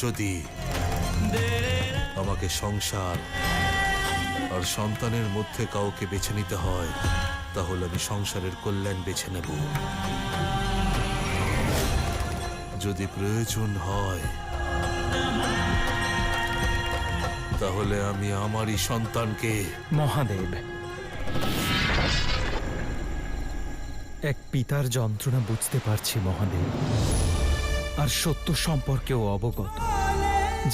যদি আমাকে সংসার আর সন্তানের মধ্যে কাউকে বেছে নিতে হয়, তাহলে আমি সংসারের কল্যাণ বেছে নেব। যদি প্রয়োজন হয় তাহলে আমি আমারই সন্তানকে। মহাদেব, এক পিতার যন্ত্রণা বুঝতে পারছি মহাদেব, আর সত্য সম্পর্কেও অবগত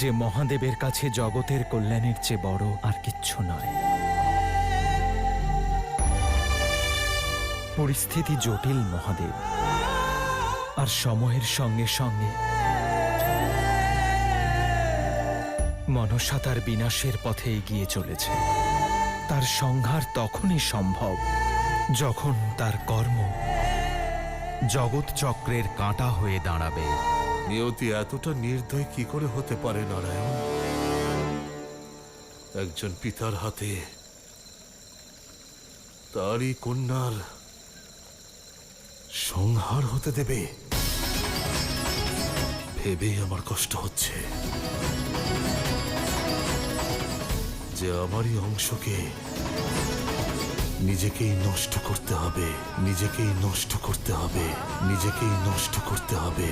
যে মহাদেবের কাছে জগতের কল্যাণের চেয়ে বড় আর কিচ্ছু নয়। পরিস্থিতি জটিল মহাদেব, আর সময়ের সঙ্গে সঙ্গে মনসা তার বিনাশের পথে এগিয়ে চলেছে। তার সংহার তখনই সম্ভব যখন তার কর্ম জগৎ চক্রের কাঁটা হয়ে দাঁড়াবে। নিয়তি এতটা নির্দয় কি করে হতে পারে নারায়ণ? একজন পিতার হাতে তারই কন্যার সংহার হতে দেবে? ভেবেই আমার কষ্ট হচ্ছে যে আমারই অংশকে নিজেকেই নষ্ট করতে হবে, নিজেকেই নষ্ট করতে হবে, নিজেকেই নষ্ট করতে হবে।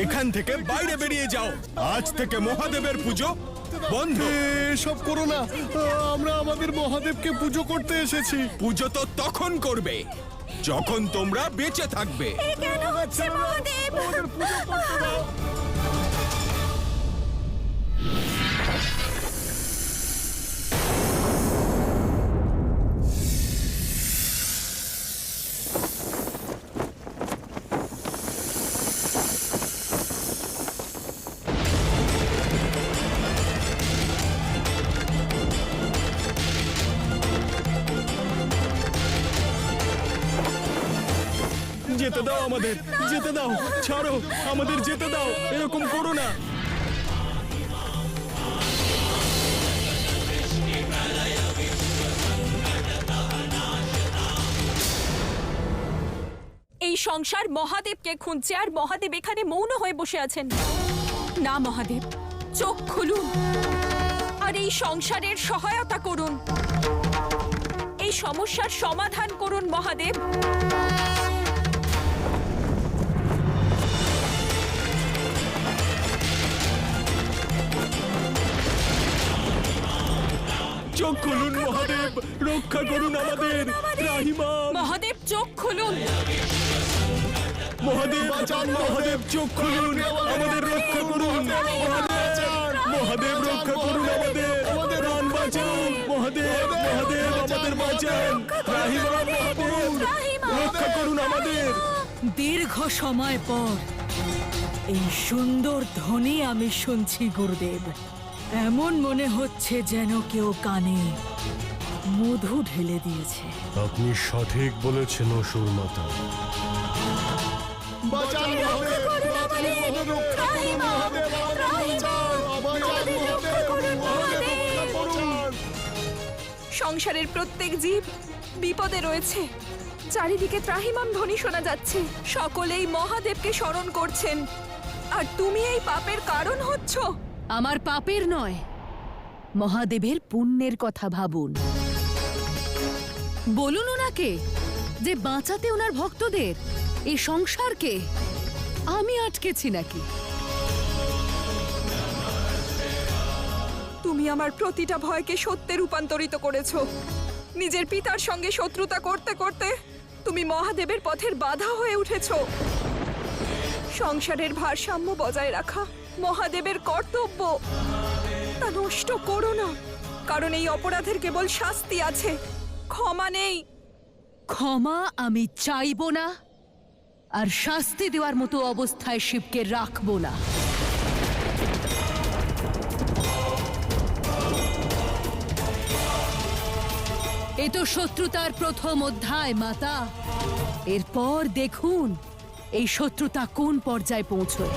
এখান থেকে বাইরে বেরিয়ে যাও। আজ থেকে মহাদেবের পুজো বন্ধ। এসব করো না, আমরা আমাদের মহাদেবকে পুজো করতে এসেছি। পুজো তো তখন করবে যখন তোমরা বেঁচে থাকবে। কেন হচ্ছে মহাদেব? আমাদের পুজো করতে দাও। যেতে দাও আমাদের, যেতে দাও, ছাড়ো আমাদের, যেতে দাও, এরকম করো না। এই সংসার মহাদেবকে খুঁজছে, আর মহাদেব এখানে মৌন হয়ে বসে আছেন। না মহাদেব, চোখ খুলুন আর এই সংসারের সহায়তা করুন, এই সমস্যার সমাধান করুন মহাদেব। চোখ খুলুন মহাদেব, রক্ষা করুন আমাদের। রাহিমা, মহাদেব চোখ খুলুন। মহাদেব বাঁচান, মহাদেব চোখ খুলুন, আমাদের রক্ষা করুন। মহাদেব রক্ষা করুন আমাদের, প্রাণ বাঁচান মহাদেব, মহাদেব আমাদের বাঁচান। রাহিমা, মহাদেব রক্ষা করুন আমাদের। দীর্ঘ সময় পর এই সুন্দর ধ্বনি আমি শুনছি গুরুদেব। এমন মনে হচ্ছে যেন কেউ কানে মধু ঢেলে দিয়েছে। আপনি সঠিক বলেছেন অসুর মাতা। বাঁচান মহাদেব, বাঁচান মহাদেব, রক্ষা করুন মহাদেব, আমাদের বাঁচান, বাঁচান মহাদেব, মহাদেব রক্ষা করুন। সংসারের প্রত্যেক জীব বিপদে রয়েছে। চারিদিকে ত্রাহিমাম ধ্বনি শোনা যাচ্ছে। সকলেই মহাদেবকে স্মরণ করছেন, আর তুমি এই পাপের কারণ হচ্ছ। আমার পাপের নয়, মহাদেবের পুণ্যের কথা ভাবুন। বলুন ওনাকে যে বাঁচাতে ওনার ভক্তদের, এই সংসারকে আমি আটকেছি নাকি? তুমি আমার প্রতিটা ভয়কে সত্যে রূপান্তরিত করেছো। নিজের পিতার সঙ্গে শত্রুতা করতে করতে তুমি মহাদেবের পথের বাধা হয়ে উঠেছো। সংসারের ভারসাম্য বজায় রাখা মহাদেবের কর্তব্য, তা নষ্ট করো না, কারণ এই অপরাধের কেবল শাস্তি আছে, ক্ষমা নেই। ক্ষমা আমি চাইবো না, আর শাস্তি দেওয়ার মতো অবস্থায় শিবকে রাখবো না। এ তো শত্রুতার প্রথম অধ্যায় মাতা। এরপর দেখুন এই শত্রুতা কোন পর্যায়ে পৌঁছয়।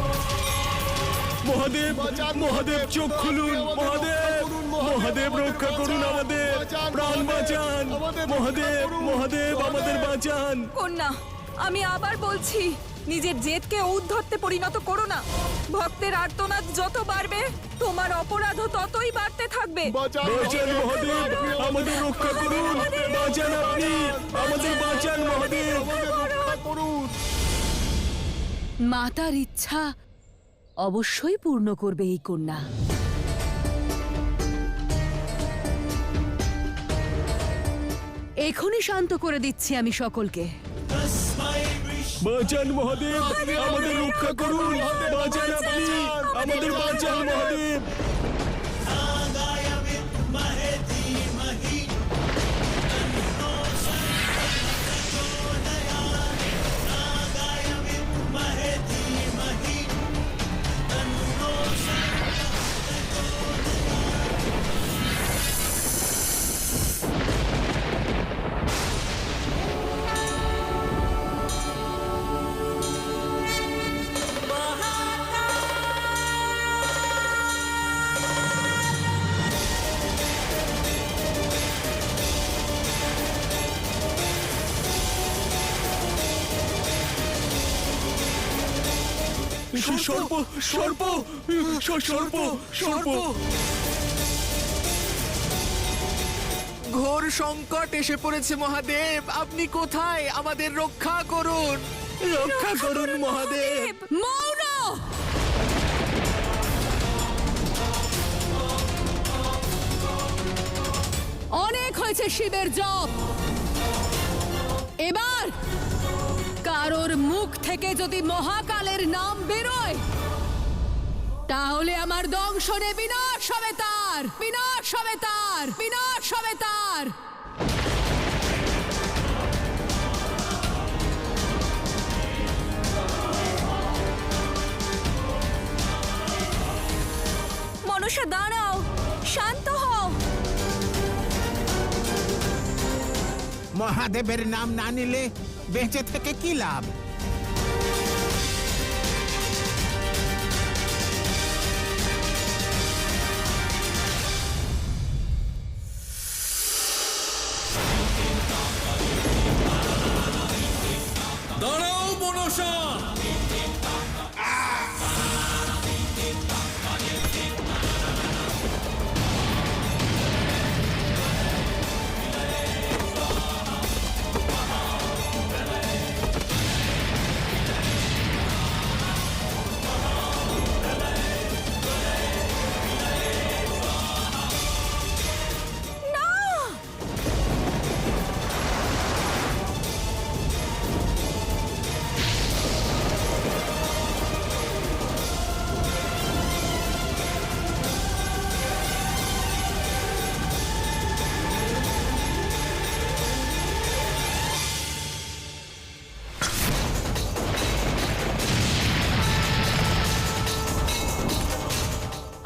মহাদেব মহাদেব চোখ খুলুন মহাদেব মহাদেব রক্ষা করুন আমাদের প্রাণ বাঁচান মহাদেব মহাদেব আমাদের বাঁচান কন্যা, আমি আবার বলছি, নিজের জেদকে ঔদ্ধত্যে পরিণত করো না। ভক্তের আর্তনাদ যত বাড়বে, তোমার অপরাধও ততই বাড়তে থাকবে। বাঁচান মহাদেব আমাদের রক্ষা করুন বাঁচান আপনি আমাদের বাঁচান মহাদেব মাতার ইচ্ছা অবশ্যই পূর্ণ করবে এই কন্যা। এখনই শান্ত করে দিচ্ছি আমি সকলকে। বাঁচান মহাদেব আমাদের রক্ষা করুন বাঁচান আপনি আমাদের বাঁচান মহাদেব সর্প সর্প সর্প সর্প ঘোর সংকট এসে পড়েছে মহাদেব, আপনি কোথায়? আমাদের রক্ষা করুন মহাদেব। মৌন! অনেক হয়েছে শিবের জপ। এবার কারোর মুখ থেকে যদি মহাকালের নাম বেরোয়, তাহলে আমার দংশনে বিনাশ হবে তার, বিনাশ হবে তার, বিনাশ হবে তার। মনসা, দাঁড়াও, শান্ত হও। মহাদেবের নাম না নিলে বেঁচে থেকে কি লাভ? দাঁড়াও মনসা!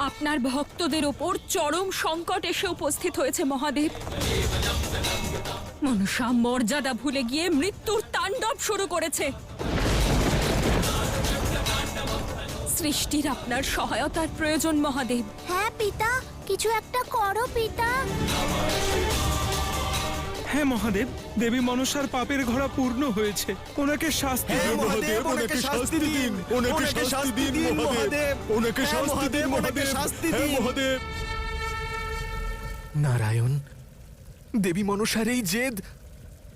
আপনার ভক্তদের ওপর চরম সংকট এসে উপস্থিত হয়েছে মহাদেব। মনসা মর্যাদা ভুলে গিয়ে মৃত্যুর তাণ্ডব শুরু করেছে। সৃষ্টির আপনার সহায়তার প্রয়োজন মহাদেব। হ্যাঁ পিতা, কিছু একটা করো পিতা। হ্যাঁ মহাদেব, দেবী মনসার পাপের ঘোড়া পূর্ণ হয়েছে। ওনাকে শাস্তি দিন মহাদেব ওনাকে শাস্তি দিন ওনাকে শাস্তি দিন মহাদেব ওনাকে শাস্তি দিন মহাদেব হ্যাঁ মহাদেব নারায়ণ, দেবী মনসার এই জেদ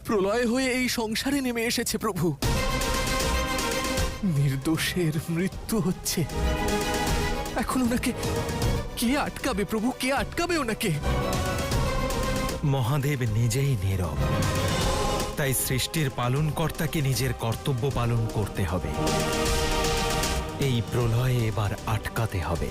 প্রলয় হয়ে এই সংসারে নেমে এসেছে প্রভু। নির্দোষের মৃত্যু হচ্ছে, এখন ওনাকে কে আটকাবে প্রভু? কে আটকাবে ওনাকে? মহাদেব নিজেই নীরব, তাই সৃষ্টির পালনকর্তাকে নিজের কর্তব্য পালন করতে হবে। এই প্রলয়ে এবার আটকাতে হবে।